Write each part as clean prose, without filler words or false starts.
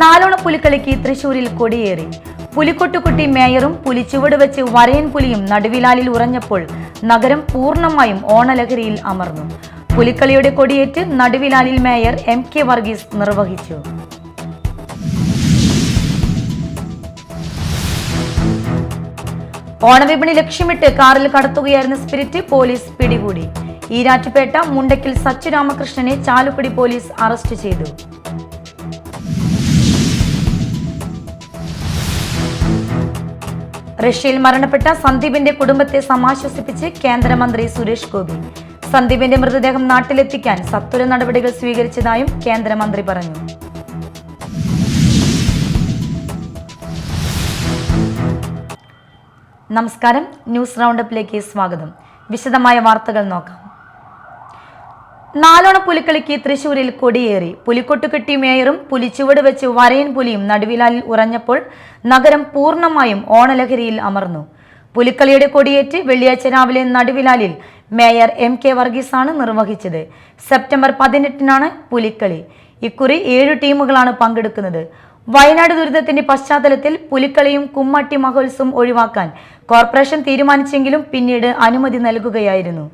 നാലോണ പുലിക്കളിക്ക് തൃശൂരിൽ കൊടിയേറി. പുലിക്കൊട്ടുകുട്ടി മേയറും പുലിച്ചുവട് വെച്ച് വരയൻ പുലിയും നടുവിലാലിൽ ഉറഞ്ഞപ്പോൾ നഗരം പൂർണ്ണമായും ഓണലഹരിയിൽ അമർന്നു. പുലിക്കളിയുടെ കൊടിയേറ്റ് നടുവിലാലിൽ മേയർ MK വർഗീസ് നിർവഹിച്ചു. ഓണവിപണി ലക്ഷ്യമിട്ട് കാറിൽ കടത്തുകയായിരുന്ന സ്പിരിറ്റ് പോലീസ് പിടികൂടി. ഈരാറ്റുപേട്ട മുണ്ടക്കിൽ സച്ചു രാമകൃഷ്ണനെ ചാലക്കുടി പോലീസ് അറസ്റ്റ് ചെയ്തു. റഷ്യയിൽ മരണപ്പെട്ട സന്ദീപിന്റെ കുടുംബത്തെ സമാശ്വസിപ്പിച്ച് കേന്ദ്രമന്ത്രി സുരേഷ് ഗോപി. സന്ദീപിന്റെ മൃതദേഹം നാട്ടിലെത്തിക്കാൻ സത്വര നടപടികൾ സ്വീകരിച്ചതായും കേന്ദ്രമന്ത്രി പറഞ്ഞു. നമസ്കാരം, ന്യൂസ് റൗണ്ടപ്പിലേക്ക് സ്വാഗതം. വിശദമായ വാർത്തകൾ നോക്കാം. നാലോണ പുലിക്കളിക്ക് തൃശൂരിൽ കൊടിയേറി. പുലിക്കൊട്ടുകെട്ടി മേയറും പുലിച്ചുവട് വെച്ച് വരയൻ പുലിയും നടുവിലാലിൽ ഉറഞ്ഞപ്പോൾ നഗരം പൂർണ്ണമായും ഓണലഹരിയിൽ അമർന്നു. പുലിക്കളിയുടെ കൊടിയേറ്റ് വെള്ളിയാഴ്ച രാവിലെ നടുവിലാലിൽ മേയർ MK വർഗീസാണ് നിർവഹിച്ചത്. സെപ്റ്റംബർ 18-നാണ് പുലിക്കളി. ഇക്കുറി 7 ടീമുകളാണ് പങ്കെടുക്കുന്നത്. വയനാട് ദുരിതത്തിന്റെ പശ്ചാത്തലത്തിൽ പുലിക്കളിയും കുമ്മട്ടി മഹോത്സവം ഒഴിവാക്കാൻ കോർപ്പറേഷൻ തീരുമാനിച്ചെങ്കിലും പിന്നീട് അനുമതി നൽകുകയായിരുന്നു.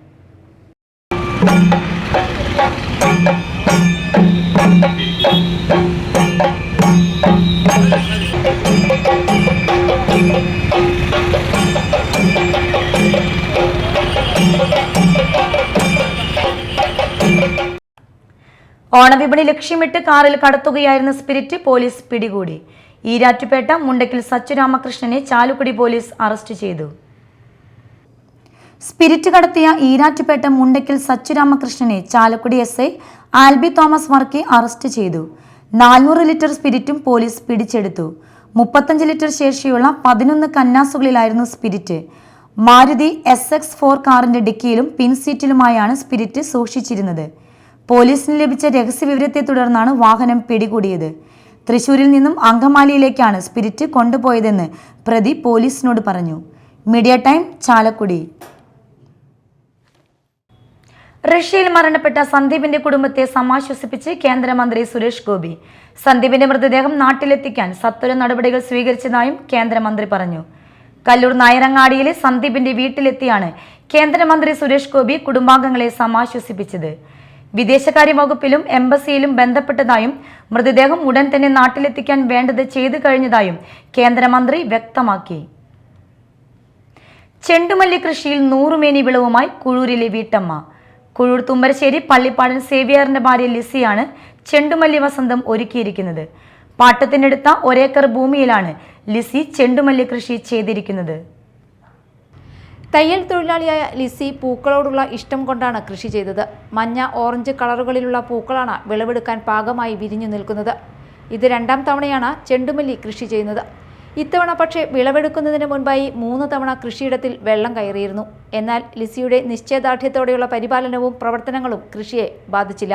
ഓണവിപണി ലക്ഷ്യമിട്ട് കാറിൽ കടത്തുകയായിരുന്ന സ്പിരിറ്റ് പോലീസ് പിടികൂടി. ഈരാറ്റുപേട്ട മുണ്ടക്കിൽ സച്ചു രാമകൃഷ്ണനെ ചാലക്കുടി പോലീസ് അറസ്റ്റ് ചെയ്തു. സ്പിരിറ്റ് കടത്തിയ ഈരാറ്റുപേട്ട മുണ്ടക്കിൽ സച്ചു രാമകൃഷ്ണനെ Chalakudy SI Alby Thomas Varkey arrest ചെയ്തു. 400 ലിറ്റർ സ്പിരിറ്റും പോലീസ് പിടിച്ചെടുത്തു. 35 ലിറ്റർ ശേഷിയുള്ള 11 കന്നാസുകളിലായിരുന്നു സ്പിരിറ്റ്. മാരുതി SX4 കാറിന്റെ ഡിക്കിയിലും പിൻസീറ്റിലുമായാണ് സ്പിരിറ്റ് സൂക്ഷിച്ചിരുന്നത്. പോലീസിന് ലഭിച്ച രഹസ്യവിവരത്തെ തുടർന്നാണ് വാഹനം പിടികൂടിയത്. തൃശൂരിൽ നിന്നും അങ്കമാലിയിലേക്കാണ് സ്പിരിറ്റ് കൊണ്ടുപോയതെന്ന് പ്രതി പോലീസിനോട് പറഞ്ഞു. Media time, Chalakudy. റഷ്യയിൽ മരണപ്പെട്ട സന്ദീപിന്റെ കുടുംബത്തെ സമാശ്വസിപ്പിച്ച് കേന്ദ്രമന്ത്രി സുരേഷ് ഗോപി. സന്ദീപിന്റെ മൃതദേഹം നാട്ടിലെത്തിക്കാൻ സത്വര നടപടികൾ സ്വീകരിച്ചതായും കേന്ദ്രമന്ത്രി പറഞ്ഞു. കല്ലൂർ നായരങ്ങാടിയിലെ സന്ദീപിന്റെ വീട്ടിലെത്തിയാണ് കേന്ദ്രമന്ത്രി സുരേഷ് ഗോപി കുടുംബാംഗങ്ങളെ സമാശ്വസിപ്പിച്ചത്. വിദേശകാര്യ വകുപ്പിലും എംബസിയിലും ബന്ധപ്പെട്ടതായും മൃതദേഹം ഉടൻ തന്നെ നാട്ടിലെത്തിക്കാൻ വേണ്ടത് ചെയ്തു കഴിഞ്ഞതായും കേന്ദ്രമന്ത്രി വ്യക്തമാക്കി. ചെണ്ടുമല്ലി കൃഷിയിൽ 100 മേനി വിളവുമായി കുഴൂരിലെ വീട്ടമ്മ. കുഴൂർ തുമ്പരശ്ശേരി പള്ളിപ്പാടൻ സേവിയറിന്റെ ഭാര്യ ലിസിയാണ് ചെണ്ടുമല്ലി വസന്തം ഒരുക്കിയിരിക്കുന്നത്. പാട്ടത്തിനെടുത്ത 1 ഏക്കർ ഭൂമിയിലാണ് ലിസി ചെണ്ടുമല്ലി കൃഷി ചെയ്തിരിക്കുന്നത്. തയ്യൽ തൊഴിലാളിയായ ലിസി പൂക്കളോടുള്ള ഇഷ്ടം കൊണ്ടാണ് കൃഷി ചെയ്തത്. മഞ്ഞ, ഓറഞ്ച് കളറുകളിലുള്ള പൂക്കളാണ് വിളവെടുക്കാൻ പാകമായി വിരിഞ്ഞു നിൽക്കുന്നത്. ഇത് 2ാം തവണയാണ് ചെണ്ടുമല്ലി കൃഷി ചെയ്യുന്നത്. ഇത്തവണ പക്ഷേ വിളവെടുക്കുന്നതിന് മുൻപായി 3 തവണ കൃഷിയിടത്തിൽ വെള്ളം കയറിയിരുന്നു. എന്നാൽ ലിസിയുടെ നിശ്ചയദാർഢ്യത്തോടെയുള്ള പരിപാലനവും പ്രവർത്തനങ്ങളും കൃഷിയെ ബാധിച്ചില്ല.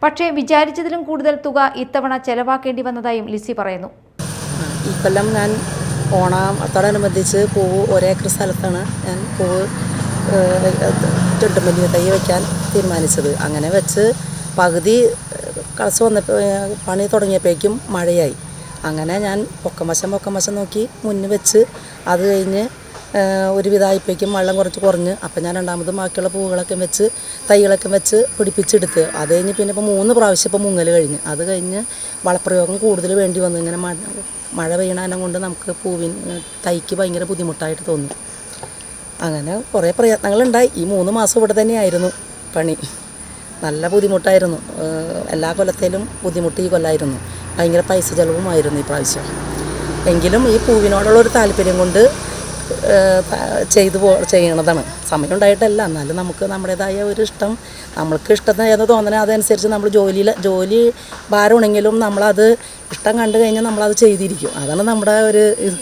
പക്ഷേ വിചാരിച്ചതിലും കൂടുതൽ തുക ഇത്തവണ ചെലവാക്കേണ്ടി വന്നതായും ലിസി പറയുന്നു. ഈ കൊല്ലം ഞാൻ ഓണത്തോടനുബന്ധിച്ച് പൂവ് 1 ഏക്കർ സ്ഥലത്താണ് ഞാൻ പൂവ് ചെണ്ടുമല്ലി തൈ വയ്ക്കാൻ തീരുമാനിച്ചത്. അങ്ങനെ വെച്ച് പകുതി കളച്ച് വന്നപ്പോൾ പണി തുടങ്ങിയപ്പോഴേക്കും മഴയായി. അങ്ങനെ ഞാൻ പൊക്കം വശം നോക്കി മുന്നിൽ വെച്ച് അത് കഴിഞ്ഞ് ഒരുവിധമായപ്പോഴേക്കും വെള്ളം കുറഞ്ഞ് അപ്പം ഞാൻ 2ാമത് ബാക്കിയുള്ള പൂവുകളൊക്കെ വെച്ച് തൈകളൊക്കെ വെച്ച് പിടിപ്പിച്ചെടുത്ത് അത് കഴിഞ്ഞ് പിന്നെ ഇപ്പോൾ 3 പ്രാവശ്യം ഇപ്പോൾ മുങ്ങൽ കഴിഞ്ഞ് അത് കഴിഞ്ഞ് വളപ്രയോഗം കൂടുതൽ വേണ്ടി വന്നു. ഇങ്ങനെ മഴ പെയ്യണതിനെ കൊണ്ട് നമുക്ക് തൈക്ക് ഭയങ്കര ബുദ്ധിമുട്ടായിട്ട് തോന്നി. അങ്ങനെ കുറേ പ്രയത്നങ്ങളുണ്ടായി. ഈ 3 മാസം ഇവിടെ തന്നെയായിരുന്നു പണി. നല്ല ബുദ്ധിമുട്ടായിരുന്നു. എല്ലാ കൊല്ലത്തിലും ബുദ്ധിമുട്ട് ഈ കൊല്ലമായിരുന്നു. ഭയങ്കര പൈസ ചിലവുമായിരുന്നു ഈ പ്രാവശ്യം. എങ്കിലും ഈ പൂവിനോടുള്ളൊരു താല്പര്യം കൊണ്ട് ചെയ്യണതാണ്. സമയം ഉണ്ടായിട്ടല്ല, എന്നാലും നമുക്ക് നമ്മുടേതായ ഒരു ഇഷ്ടം, നമ്മൾക്ക് ഇഷ്ടം ഏത് തോന്നണേ അതനുസരിച്ച് നമ്മൾ ജോലി ഭാരമാണെങ്കിലും നമ്മളത് ഇഷ്ടം കണ്ടു കഴിഞ്ഞാൽ നമ്മളത് ചെയ്തിരിക്കും. അതാണ് നമ്മുടെ ഒരു ഇത്.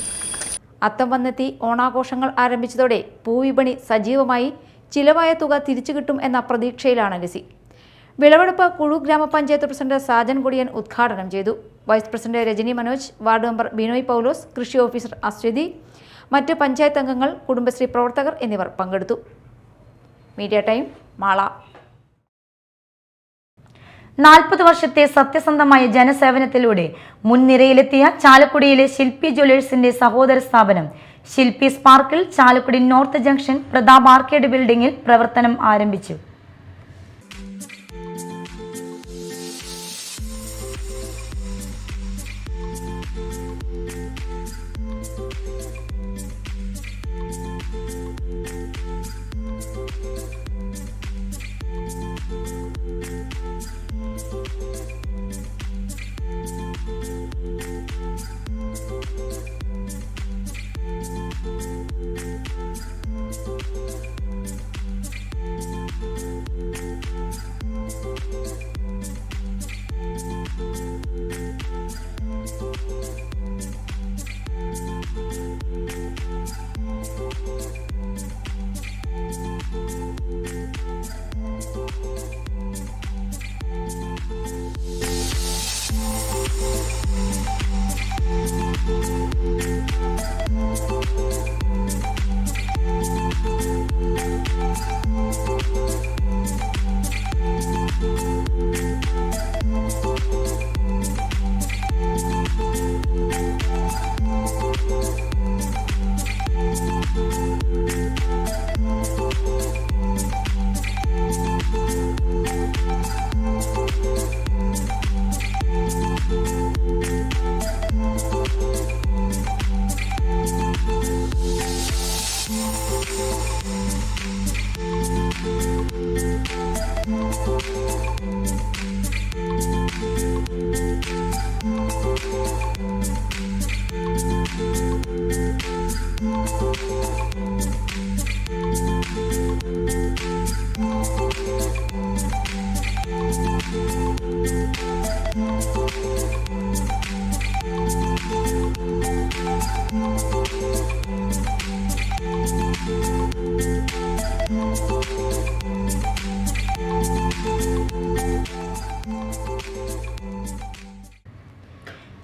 അത്തം വന്നെത്തി ഓണാഘോഷങ്ങൾ ആരംഭിച്ചതോടെ പൂവിപണി സജീവമായി. ചിലവായ തുക തിരിച്ചു കിട്ടും എന്ന പ്രതീക്ഷയിലാണ് ലിസി. വിളവെടുപ്പ് കുഴു ഗ്രാമപഞ്ചായത്ത് പ്രസിഡന്റ് സാജൻ കൊടിയൻ ഉദ്ഘാടനം ചെയ്തു. Vice president Rajani Manoj, ward member Binoy Paulose, കൃഷി ഓഫീസർ അശ്വതി, മറ്റ് പഞ്ചായത്ത് അംഗങ്ങൾ, കുടുംബശ്രീ പ്രവർത്തകർ എന്നിവർ പങ്കെടുത്തു. Media time, Mala. 40 വർഷത്തെ സത്യസന്ധമായ ജനസേവനത്തിലൂടെ മുൻനിരയിലെത്തിയ ചാലക്കുടിയിലെ ശില്പി ജ്വല്ലേഴ്സിന്റെ സഹോദര സ്ഥാപനം Shilpi sparkle Chalakudy north junction Prathap arcade ബിൽഡിംഗിൽ പ്രവർത്തനം ആരംഭിച്ചു.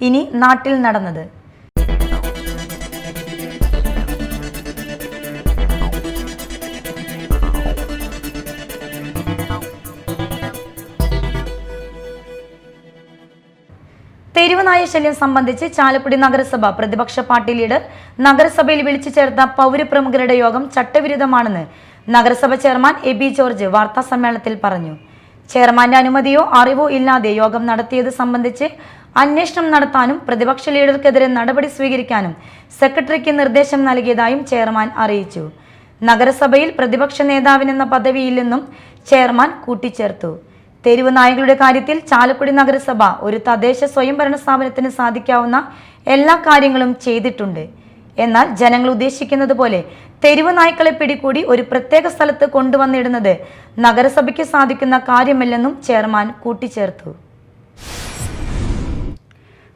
ഇനി നാട്ടിൽ നടന്നത്. തെരുവുനായ ശല്യം സംബന്ധിച്ച് ചാലക്കുടി നഗരസഭ പ്രതിപക്ഷ പാർട്ടി ലീഡർ നഗരസഭയിൽ വിളിച്ചു ചേർത്ത പൗരപ്രമുഖരുടെ യോഗം ചട്ടവിരുദ്ധമാണെന്ന് നഗരസഭ ചെയർമാൻ എബി ജോർജ് വാർത്താ സമ്മേളനത്തിൽ പറഞ്ഞു. ചെയർമാന്റെ അനുമതിയോ അറിവോ ഇല്ലാതെ യോഗം നടത്തിയത് സംബന്ധിച്ച് അന്വേഷണം നടത്താനും പ്രതിപക്ഷ ലീഡർക്കെതിരെ നടപടി സ്വീകരിക്കാനും സെക്രട്ടറിക്ക് നിർദ്ദേശം നൽകിയതായും ചെയർമാൻ അറിയിച്ചു. നഗരസഭയിൽ പ്രതിപക്ഷ നേതാവിനെന്ന പദവിയില്ലെന്നും ചെയർമാൻ കൂട്ടിച്ചേർത്തു. തെരുവ് നായകളുടെ കാര്യത്തിൽ ചാലക്കുടി നഗരസഭ ഒരു തദ്ദേശ സ്വയംഭരണ സ്ഥാപനത്തിന് സാധിക്കാവുന്ന എല്ലാ കാര്യങ്ങളും ചെയ്തിട്ടുണ്ട്. എന്നാൽ ജനങ്ങൾ ഉദ്ദേശിക്കുന്നത് പോലെ തെരുവ് നായ്ക്കളെ പിടികൂടി ഒരു പ്രത്യേക സ്ഥലത്ത് കൊണ്ടുവന്നിടുന്നത് നഗരസഭയ്ക്ക് സാധിക്കുന്ന കാര്യമല്ലെന്നും ചെയർമാൻ കൂട്ടിച്ചേർത്തു.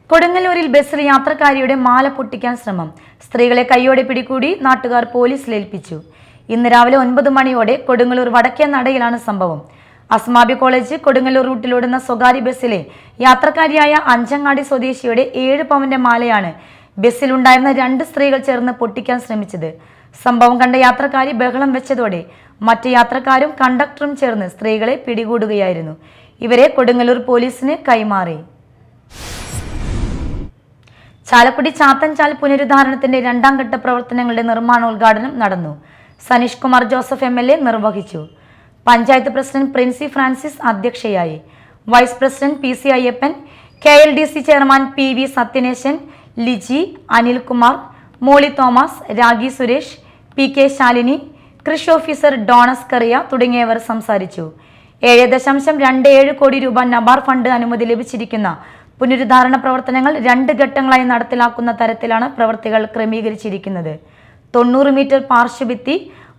കൊടുങ്ങല്ലൂരിൽ ബസ്സിൽ യാത്രക്കാരിയുടെ മാല പൊട്ടിക്കാൻ ശ്രമം. സ്ത്രീകളെ കൈയോടെ പിടികൂടി നാട്ടുകാർ പോലീസിലേൽപ്പിച്ചു. ഇന്ന് രാവിലെ 9 മണിയോടെ കൊടുങ്ങല്ലൂർ വടക്കേ നടയിലാണ് സംഭവം. അസ്മാബി കോളേജ് കൊടുങ്ങല്ലൂർ റൂട്ടിലോടുന്ന സ്വകാര്യ ബസ്സിലെ യാത്രക്കാരിയായ അഞ്ചങ്ങാടി സ്വദേശിയുടെ 7 പവന്റെ മാലയാണ് ബസ്സിലുണ്ടായിരുന്ന 2 സ്ത്രീകൾ ചേർന്ന് പൊട്ടിക്കാൻ ശ്രമിച്ചത്. സംഭവം കണ്ട യാത്രക്കാരി ബഹളം വെച്ചതോടെ മറ്റ് യാത്രക്കാരും കണ്ടക്ടറും ചേർന്ന് സ്ത്രീകളെ പിടികൂടുകയായിരുന്നു. ഇവരെ കൊടുങ്ങല്ലൂർ പോലീസിന് കൈമാറി. ചാലക്കുടി ചാത്തൻചാൽ പുനരുദ്ധാരണത്തിന്റെ 2ാം ഘട്ട പ്രവർത്തനങ്ങളുടെ നിർമ്മാണോദ്ഘാടനം നടന്നു. സനീഷ് കുമാർ ജോസഫ് MLA നിർവഹിച്ചു. പഞ്ചായത്ത് പ്രസിഡന്റ് പ്രിൻസി ഫ്രാൻസിസ് അധ്യക്ഷയായി. Vice president PC Ayyappan, KLDC chairman PV Sathyanesan, Liji, Anilkumar, Molly Thomas, Ragi Suresh, PK Shalini, കൃഷി ഓഫീസർ ഡോണസ് കറിയ തുടങ്ങിയവർ സംസാരിച്ചു. 7.27 കോടി രൂപ നബാർ ഫണ്ട് അനുമതി ലഭിച്ചിരിക്കുന്ന പുനരുദ്ധാരണ പ്രവർത്തനങ്ങൾ 2 ഘട്ടങ്ങളായി നടപ്പിലാക്കുന്ന തരത്തിലാണ് പ്രവൃത്തികൾ ക്രമീകരിച്ചിരിക്കുന്നത്. 90 മീറ്റർ പാർശ്വഭിത്തി,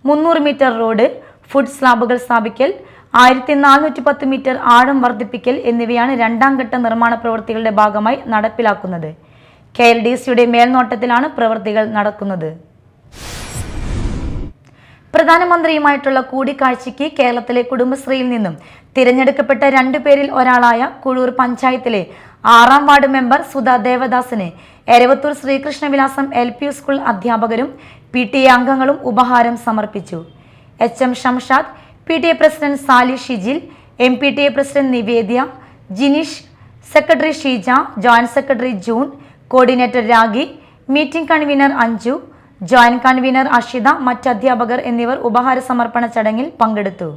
300 മീറ്റർ റോഡ്, ഫുഡ് സ്ലാബുകൾ സ്ഥാപിക്കൽ, 1410 മീറ്റർ ആഴം വർദ്ധിപ്പിക്കൽ എന്നിവയാണ് 2ാം ഘട്ട നിർമ്മാണ പ്രവൃത്തികളുടെ ഭാഗമായി നടപ്പിലാക്കുന്നത്. KLDCയുടെ മേൽനോട്ടത്തിലാണ് പ്രവൃത്തികൾ നടക്കുന്നത്. പ്രധാനമന്ത്രിയുമായിട്ടുള്ള കൂടിക്കാഴ്ചയ്ക്ക് കേരളത്തിലെ കുടുംബശ്രീയിൽ നിന്നും തിരഞ്ഞെടുക്കപ്പെട്ട 2 പേരിൽ ഒരാളായ കുഴൂർ പഞ്ചായത്തിലെ 6ാം വാർഡ് മെമ്പർ സുധാ ദേവദാസിന് എരവത്തൂർ ശ്രീകൃഷ്ണവിലാസം LP സ്കൂൾ അധ്യാപകരും PTA അംഗങ്ങളും ഉപഹാരം സമർപ്പിച്ചു. HM Shamshad, PTA president Sali Shijil, MPTA president Nivedya, Jineesh, secretary Sheeja, joint secretary June, coordinator Ragi, meeting convener Anju, joint convener Ashitha, മറ്റ് അധ്യാപകർ എന്നിവർ ഉപഹാര സമർപ്പണ ചടങ്ങിൽ പങ്കെടുത്തു.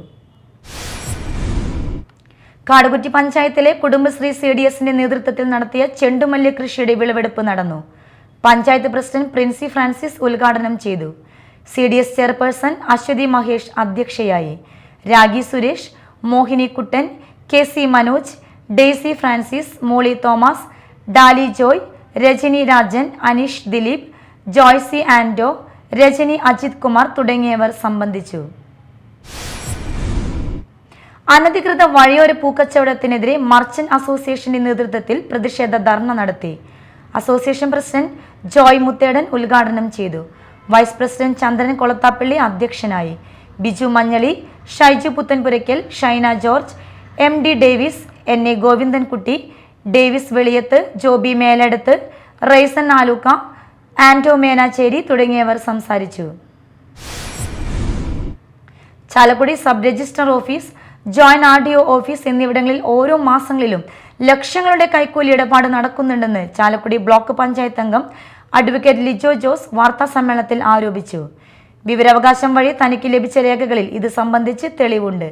കാടുകുറ്റി പഞ്ചായത്തിലെ കുടുംബശ്രീ CDSന്റെ നേതൃത്വത്തിൽ നടത്തിയ ചെണ്ടുമല്ലി കൃഷിയുടെ വിളവെടുപ്പ് നടന്നു. പഞ്ചായത്ത് പ്രസിഡന്റ് പ്രിൻസി ഫ്രാൻസിസ് ഉദ്ഘാടനം ചെയ്തു. CDS ചെയർപേഴ്സൺ അശ്വതി മഹേഷ് അധ്യക്ഷയായി. രാഗി സുരേഷ്, മോഹിനി കുട്ടൻ, KC Manoj, Daisy Francis, Molly Thomas, ഡാലി ജോയ്, രജനി രാജൻ, അനീഷ് ദിലീപ്, ജോയ്സി ആൻഡോ, രജനി അജിത് കുമാർ തുടങ്ങിയവർ സംബന്ധിച്ചു. അനധികൃത വഴിയോര പൂക്കച്ചവടത്തിനെതിരെ മർച്ചന്റ് അസോസിയേഷന്റെ നേതൃത്വത്തിൽ പ്രതിഷേധ ധർണ നടത്തി. അസോസിയേഷൻ പ്രസിഡന്റ് ജോയ് മുത്തേടൻ ഉദ്ഘാടനം ചെയ്തു. വൈസ് പ്രസിഡന്റ് ചന്ദ്രൻ കൊളത്താപ്പള്ളി അധ്യക്ഷനായി. Biju Manjaly, Shaiju Puthenpurackal, Shaina George, MD Davis, NA Govindankutty, Davis Veliyath, Joby Meladath, Raisan Aluka, Anto Menachery തുടങ്ങിയവർ സംസാരിച്ചു. Chalakudy sub registrar office, joint RDO office എന്നിവിടങ്ങളിൽ ഓരോ മാസങ്ങളിലും ലക്ഷങ്ങളുടെ കൈക്കൂലി ഇടപാട് നടക്കുന്നുണ്ടെന്ന് ചാലക്കുടി ബ്ലോക്ക് പഞ്ചായത്ത് അംഗം അഡ്വക്കേറ്റ് ലിജോ ജോസ് വാർത്താ സമ്മേളനത്തിൽ ആരോപിച്ചു. വിവരാവകാശം വഴി തനിക്ക് ലഭിച്ച രേഖകളിൽ ഇത് സംബന്ധിച്ച് തെളിവുണ്ട്.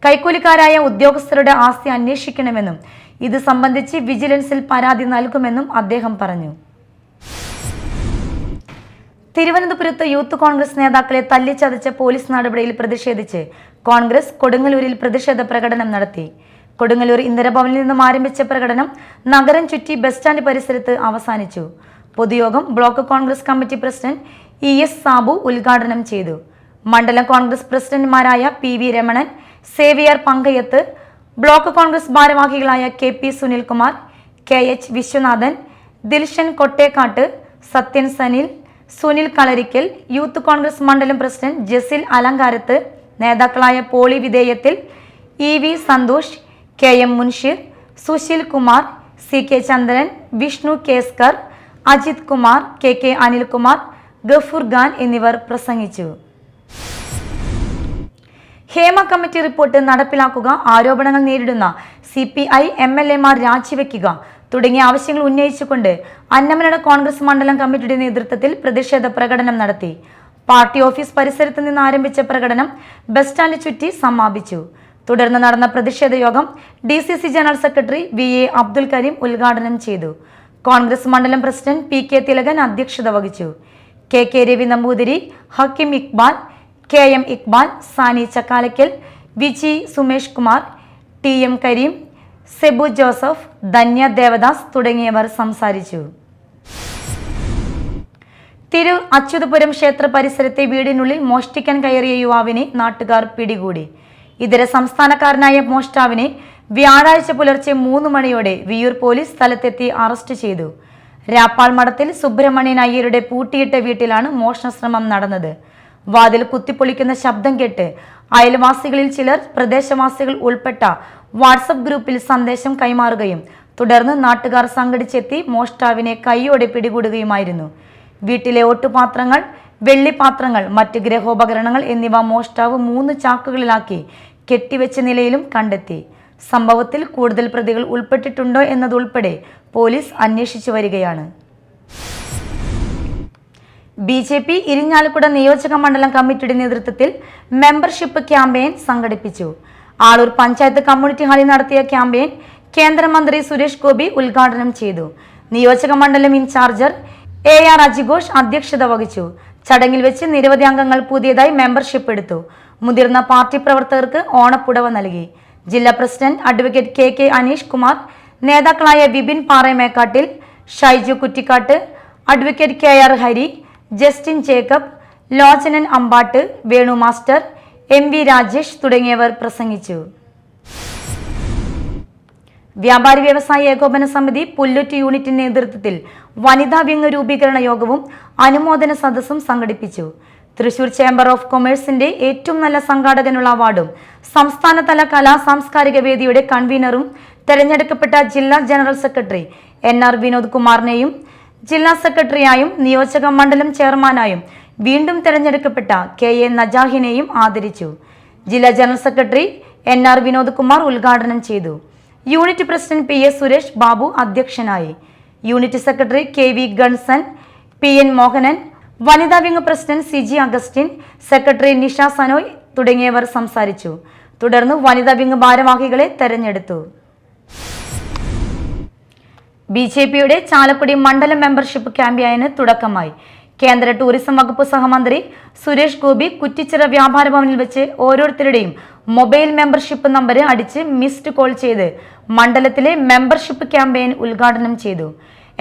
കൈക്കൂലിക്കാരായ ഉദ്യോഗസ്ഥരുടെ ആസ്തി അന്വേഷിക്കണമെന്നും ഇത് സംബന്ധിച്ച് വിജിലൻസിൽ പരാതി നൽകുമെന്നും അദ്ദേഹം പറഞ്ഞു. തിരുവനന്തപുരത്ത് യൂത്ത് കോൺഗ്രസ് നേതാക്കളെ തല്ലിച്ചതച്ച പോലീസ് നടപടിയിൽ പ്രതിഷേധിച്ച് കോൺഗ്രസ് കൊടുങ്ങല്ലൂരിൽ പ്രതിഷേധ പ്രകടനം നടത്തി. കൊടുങ്ങല്ലൂർ ഇന്ദിരാഭവനിൽ നിന്നും ആരംഭിച്ച പ്രകടനം നഗരം ചുറ്റി ബസ് സ്റ്റാൻഡ് പരിസരത്ത് അവസാനിച്ചു. പൊതുയോഗം block Congress committee president ES Sabu ഉദ്ഘാടനം ചെയ്തു. മണ്ഡലം കോൺഗ്രസ് പ്രസിഡന്റുമാരായ PV Ramanan, Xavier Pankayath, block Congress ഭാരവാഹികളായ KP Sunilkumar, KH Viswanathan, Dilshan Kottekkat, Sathyan Sanil, Sunil Kalarikkal, youth Congress മണ്ഡലം പ്രസിഡന്റ് ജസിൽ അലങ്കാരത്ത്, നേതാക്കളായ Poly Vidheyathil, EV Santhosh, KM Munshir, Susheel Kumar, CK Chandran, Vishnu Keskar, Ajith Kumar, KK Anilkumar, Gafoor Khan എന്നിവർ പ്രസംഗിച്ചു. ഹേമ കമ്മിറ്റി റിപ്പോർട്ട് നടപ്പിലാക്കുക, ആരോപണങ്ങൾ നേരിടുന്ന CPI MLAമാർ രാജിവെക്കുക തുടങ്ങിയ ആവശ്യങ്ങൾ ഉന്നയിച്ചുകൊണ്ട് അന്നമനട കോൺഗ്രസ് മണ്ഡലം കമ്മിറ്റിയുടെ നേതൃത്വത്തിൽ പ്രതിഷേധ പ്രകടനം നടത്തി. പാർട്ടി ഓഫീസ് പരിസരത്ത് നിന്ന് ആരംഭിച്ച പ്രകടനം ബസ് സ്റ്റാൻഡ് ചുറ്റി സമാപിച്ചു. തുടർന്ന് നടന്ന പ്രതിഷേധ യോഗം DCC general secretary VA Abdul Kareem ഉദ്ഘാടനം ചെയ്തു. കോൺഗ്രസ് മണ്ഡലം പ്രസിഡന്റ് PK തിലകൻ അധ്യക്ഷത വഹിച്ചു. KK Ravi Namboothiri, Hakkim Iqbal, KM Iqbal, Sani Chakkalakkal, Viji Sumesh Kumar, TM Kareem, Sebu Joseph, Dhanya Devadas തുടങ്ങിയവർ സംസാരിച്ചു. തിരൂർ അച്യുതപുരം ക്ഷേത്ര പരിസരത്തെ വീടിനുള്ളിൽ മോഷ്ടിക്കാൻ കയറിയ യുവാവിനെ നാട്ടുകാർ പിടികൂടി. ഇതര സംസ്ഥാനക്കാരനായ മോഷ്ടാവിനെ വ്യാഴാഴ്ച പുലർച്ചെ 3 മണിയോടെ വിയൂർ പോലീസ് സ്ഥലത്തെത്തി അറസ്റ്റ് ചെയ്തു. രാപ്പാൾ മഠത്തിൽ സുബ്രഹ്മണ്യൻ അയ്യരുടെ പൂട്ടിയിട്ട വീട്ടിലാണ് മോഷണശ്രമം നടന്നത്. വാതിൽ കുത്തിപ്പൊളിക്കുന്ന ശബ്ദം കേട്ട് അയൽവാസികളിൽ ചിലർ പ്രദേശവാസികൾ ഉൾപ്പെട്ട വാട്സപ്പ് ഗ്രൂപ്പിൽ സന്ദേശം കൈമാറുകയും തുടർന്ന് നാട്ടുകാർ സംഘടിച്ചെത്തി മോഷ്ടാവിനെ കൈയോടെ പിടികൂടുകയുമായിരുന്നു. വീട്ടിലെ ഓട്ടുപാത്രങ്ങൾ, വെള്ളിപ്പാത്രങ്ങൾ, മറ്റ് ഗൃഹോപകരണങ്ങൾ എന്നിവ മോഷ്ടാവ് 3 ചാക്കുകളിലാക്കി കെട്ടിവെച്ച നിലയിലും കണ്ടെത്തി. സംഭവത്തിൽ കൂടുതൽ പ്രതികൾ ഉൾപ്പെട്ടിട്ടുണ്ടോ എന്നതുൾപ്പെടെ പോലീസ് അന്വേഷിച്ചു വരികയാണ്. BJP ഇരിഞ്ഞാലക്കുട നിയോജക മണ്ഡലം കമ്മിറ്റിയുടെ നേതൃത്വത്തിൽ മെമ്പർഷിപ്പ് ക്യാമ്പയിൻ സംഘടിപ്പിച്ചു. ആളൂർ പഞ്ചായത്ത് കമ്മ്യൂണിറ്റി ഹാളിൽ നടത്തിയ ക്യാമ്പയിൻ കേന്ദ്രമന്ത്രി സുരേഷ് ഗോപി ഉദ്ഘാടനം ചെയ്തു. നിയോജക മണ്ഡലം ഇൻചാർജർ AR അജിഘോഷ് അധ്യക്ഷത വഹിച്ചു. ചടങ്ങിൽ വെച്ച് നിരവധി അംഗങ്ങൾ പുതിയതായി മെമ്പർഷിപ്പ് എടുത്തു. മുതിർന്ന പാർട്ടി പ്രവർത്തകർക്ക് ഓണപ്പുടവ നൽകി. ജില്ലാ president advocate KK Aneesh Kumar, നേതാക്കളായ Vipin Paremakkattil, Shaiju Kuttikkatt, advocate KR Hari, Justin Jacob, Lochanan Ambatt, Venu master, MV Rajesh തുടങ്ങിയവർ പ്രസംഗിച്ചു. വ്യാപാരി വ്യവസായ ഏകോപന സമിതി പുല്ലുറ്റി യൂണിറ്റിന്റെ നേതൃത്വത്തിൽ വനിതാ വിംഗ് രൂപീകരണ യോഗവും അനുമോദന സദസ്സും സംഘടിപ്പിച്ചു. തൃശൂർ ചേംബർ ഓഫ് കൊമേഴ്സിന്റെ ഏറ്റവും നല്ല സംഘാടകനുള്ള അവാർഡും സംസ്ഥാനതല കലാ സാംസ്കാരിക വേദിയുടെ കൺവീനറും തെരഞ്ഞെടുക്കപ്പെട്ട ജില്ലാ ജനറൽ സെക്രട്ടറി NR വിനോദ് കുമാറിനെയും ജില്ലാ സെക്രട്ടറിയായും നിയോജക മണ്ഡലം ചെയർമാനായും വീണ്ടും തെരഞ്ഞെടുക്കപ്പെട്ട KA നജാഹിനെയും ആദരിച്ചു. ജില്ലാ general secretary NR Vinod Kumar ഉദ്ഘാടനം ചെയ്തു. Unit president PS Suresh Babu അധ്യക്ഷനായി. Unit secretary KV Ganson, PN Mohanan, വനിതാ wing president CG Augustine, secretary Nisha Sanoy തുടങ്ങിയവർ സംസാരിച്ചു. തുടർന്ന് വനിതാ വിംഗ് ഭാരവാഹികളെ തെരഞ്ഞെടുത്തു. BJPയുടെ ചാലക്കുടി മണ്ഡലം മെമ്പർഷിപ്പ് ക്യാമ്പയിന് തുടക്കമായി. കേന്ദ്ര ടൂറിസം വകുപ്പ് സഹമന്ത്രി സുരേഷ് ഗോപി കുറ്റിച്ചിറ വ്യാപാര ഭവനിൽ വെച്ച് ഓരോരുത്തരുടെയും മൊബൈൽ മെമ്പർഷിപ്പ് നമ്പർ അടിച്ച് മിസ്ഡ് കോൾ ചെയ്ത് മണ്ഡലത്തിലെ മെമ്പർഷിപ്പ് ക്യാമ്പയിൻ ഉദ്ഘാടനം ചെയ്തു.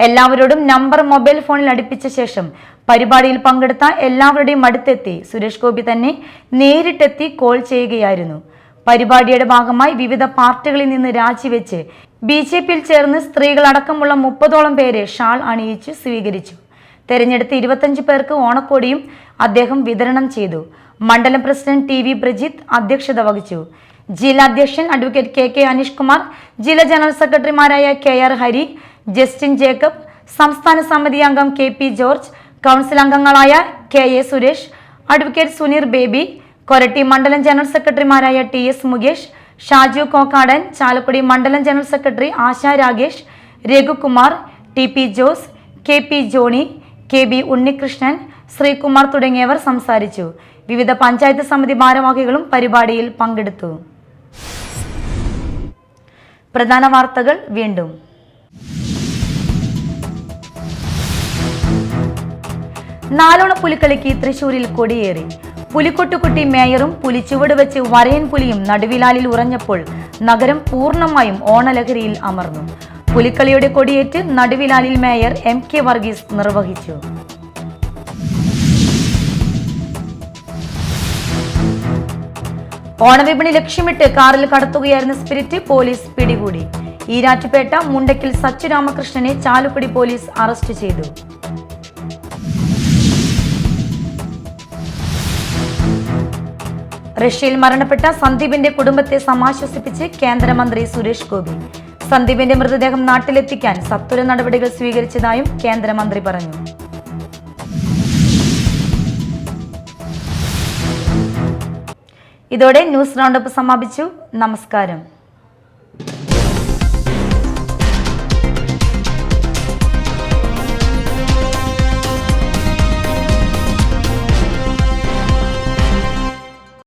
എല്ലാവരോടും നമ്പർ മൊബൈൽ ഫോണിൽ അടുപ്പിച്ച ശേഷം പരിപാടിയിൽ പങ്കെടുത്ത എല്ലാവരുടെയും അടുത്തെത്തി സുരേഷ് ഗോപി തന്നെ നേരിട്ടെത്തി കോൾ ചെയ്യുകയായിരുന്നു. പരിപാടിയുടെ ഭാഗമായി വിവിധ പാർട്ടികളിൽ നിന്ന് രാജിവെച്ച് BJPയിൽ ചേർന്ന് സ്ത്രീകളടക്കമുള്ള 30ഓളം പേരെ ഷാൾ അണിയിച്ച് സ്വീകരിച്ചു. തെരഞ്ഞെടുത്ത് 25 പേർക്ക് ഓണക്കോടിയും അദ്ദേഹം വിതരണം ചെയ്തു. മണ്ഡലം പ്രസിഡന്റ് TV പ്രജിത്ത് അധ്യക്ഷത വഹിച്ചു. ജില്ലാ അധ്യക്ഷൻ അഡ്വക്കേറ്റ് KK അനീഷ് കുമാർ, ജില്ലാ ജനറൽ സെക്രട്ടറിമാരായ KR ഹരി, ജസ്റ്റിൻ ജേക്കബ്, സംസ്ഥാന സമിതി അംഗം KP ജോർജ്, കൗൺസിൽ അംഗങ്ങളായ KA സുരേഷ്, അഡ്വക്കേറ്റ് സുനീർ ബേബി, കൊരട്ടി മണ്ഡലം ജനറൽ സെക്രട്ടറിമാരായ TS മുകേഷ്, ഷാജു കോക്കാടൻ, ചാലക്കുടി മണ്ഡലം general secretary Asha Ragesh, Raghukumar, TP Jose, KP Johny, KB Unnikrishnan, Sreekumar തുടങ്ങിയവർ സംസാരിച്ചു. വിവിധ പഞ്ചായത്ത് സമിതി ഭാരവാഹികളും പരിപാടിയിൽ പങ്കെടുത്തു. പ്രധാന വാർത്തകൾ വീണ്ടും. നാലോണ പുലിക്കളിക്ക് തൃശൂരിൽ കൊടിയേറി. പുലിക്കൊട്ടുകുട്ടി മേയറും പുലിച്ചുവട് വെച്ച് വരയൻ പുലിയും നടുവിലാലിൽ ഉറഞ്ഞപ്പോൾ നഗരം പൂർണ്ണമായും ഓണലഹരിയിൽ അമർന്നു. പുലിക്കളിയുടെ കൊടിയേറ്റ് നടുവിലാലിൽ മേയർ MK വർഗീസ് നിർവഹിച്ചു. ഓണവിപണി ലക്ഷ്യമിട്ട് കാറിൽ കടത്തുകയായിരുന്ന സ്പിരിറ്റ് പോലീസ് പിടികൂടി. ഈരാറ്റുപേട്ട മുണ്ടയ്ക്കൽ സച്ചിരാമകൃഷ്ണനെ ചാലക്കുടി പോലീസ് അറസ്റ്റ് ചെയ്തു. റഷ്യയിൽ മരണപ്പെട്ട സന്ദീപിന്റെ കുടുംബത്തെ സമാശ്വസിപ്പിച്ച് കേന്ദ്രമന്ത്രി സുരേഷ് ഗോപി. സന്ദീപിന്റെ മൃതദേഹം നാട്ടിലെത്തിക്കാൻ സത്വര നടപടികൾ സ്വീകരിച്ചതായും കേന്ദ്രമന്ത്രി പറഞ്ഞു. ഇതോടെ ന്യൂസ് റൗണ്ടപ്പ് സമാപിച്ചു. നമസ്കാരം.